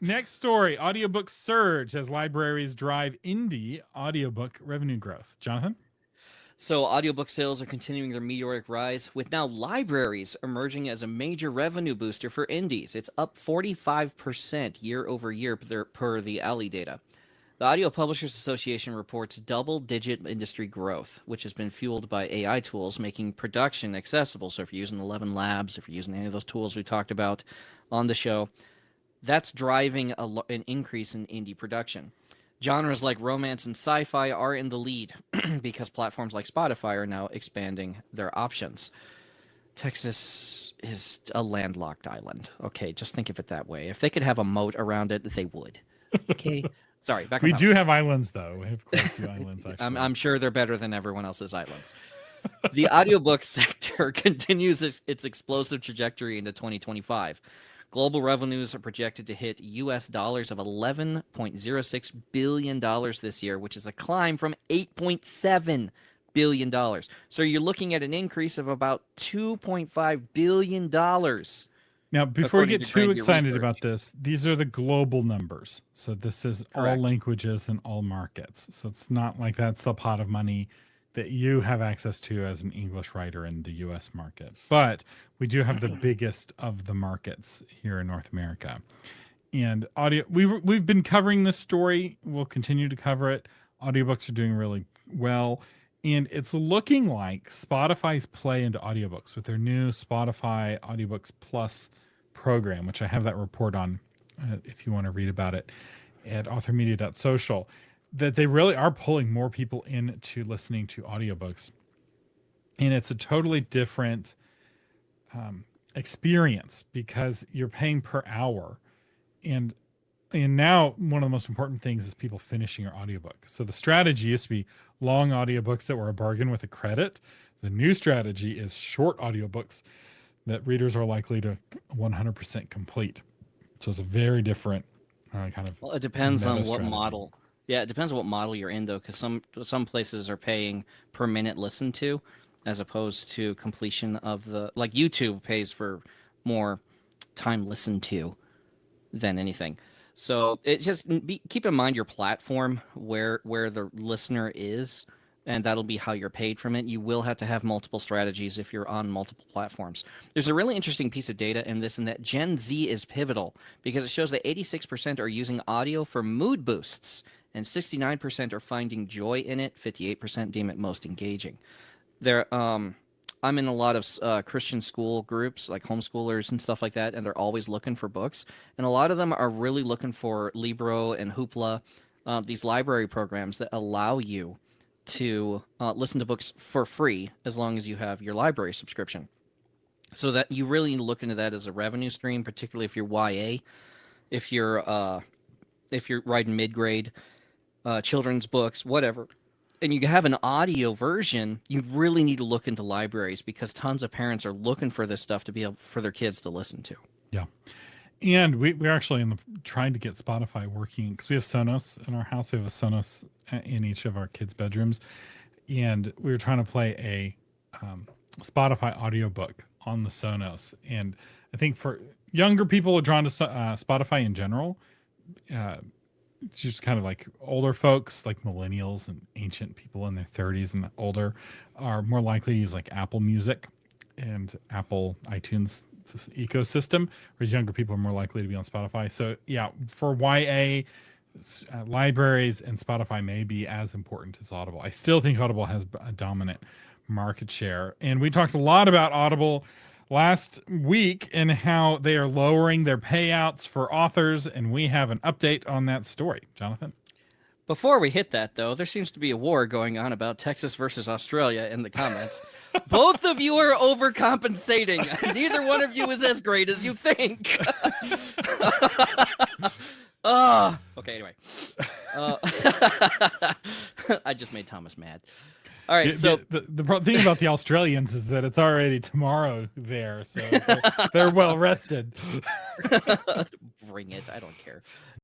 Next story, audiobooks surge as libraries drive indie audiobook revenue growth. Jonathan? So audiobook sales are continuing their meteoric rise, with now libraries emerging as a major revenue booster for indies. It's up 45% year over year per the Alley data. The Audio Publishers Association reports double-digit industry growth, which has been fueled by AI tools making production accessible. So if you're using 11 Labs, if you're using any of those tools we talked about on the show, that's driving an increase in indie production. Genres like romance and sci-fi are in the lead because platforms like Spotify are now expanding their options. Texas is a landlocked island. Okay, just think of it that way. If they could have a moat around it, they would. Okay. Sorry, back on We topic. do have islands, though. We have quite a few islands, actually. I'm sure they're better than everyone else's islands. The audiobook sector continues its explosive trajectory into 2025. Global revenues are projected to hit US dollars of $11.06 billion this year, which is a climb from $8.7 billion. So you're looking at an increase of about $2.5 billion. Now, before we get too excited about this, these are the global numbers. So this is all languages and all markets. So it's not like that's the pot of money that you have access to as an English writer in the US market. But we do have the biggest of the markets here in North America. And we've been covering this story. We'll continue to cover it. Audiobooks are doing really well. And it's looking like Spotify's play into audiobooks with their new Spotify Audiobooks Plus program, which I have that report on if you want to read about it at authormedia.social, that they really are pulling more people into listening to audiobooks. And it's a totally different experience because you're paying per hour. And now one of the most important things is people finishing your audiobook. So the strategy used to be long audiobooks that were a bargain with a credit. The new strategy is short audiobooks that readers are likely to 100% complete. So it's a very different kind of. Well, it depends on what model. Yeah, it depends on what model you're in, though, because some places are paying per minute listened to, as opposed to completion of like YouTube pays for more time listened to than anything. So it just keep in mind your platform where the listener is, and that'll be how you're paid from it. You will have to have multiple strategies if you're on multiple platforms. There's a really interesting piece of data in this, and that Gen Z is pivotal because it shows that 86% are using audio for mood boosts, and 69% are finding joy in it. 58% deem it most engaging. I'm in a lot of Christian school groups, like homeschoolers and stuff like that, and they're always looking for books. And a lot of them are really looking for Libro and Hoopla, these library programs that allow you to listen to books for free as long as you have your library subscription. So that you really look into that as a revenue stream, particularly if you're YA, if you're writing mid-grade, children's books, whatever. And you have an audio version, you really need to look into libraries because tons of parents are looking for this stuff to be able for their kids to listen to. Yeah. And we're actually trying to get Spotify working because we have Sonos in our house. We have a Sonos in each of our kids' bedrooms. And we were trying to play a Spotify audiobook on the Sonos. And I think for younger people are drawn to Spotify in general. It's just kind of like older folks, like millennials and ancient people in their 30s and older, are more likely to use like Apple Music and Apple iTunes ecosystem, whereas younger people are more likely to be on Spotify. So yeah, for YA, libraries and Spotify may be as important as Audible. I still think Audible has a dominant market share. And we talked a lot about Audible last week and how they are lowering their payouts for authors, and we have an update on that story. Jonathan? Before we hit that, though, there seems to be a war going on about Texas versus Australia in the comments. Both of you are overcompensating. Neither one of you is as great as you think. Okay, anyway. I just made Thomas mad. All right, so the thing about the Australians is that it's already tomorrow there, so they're well rested. Bring it, I don't care.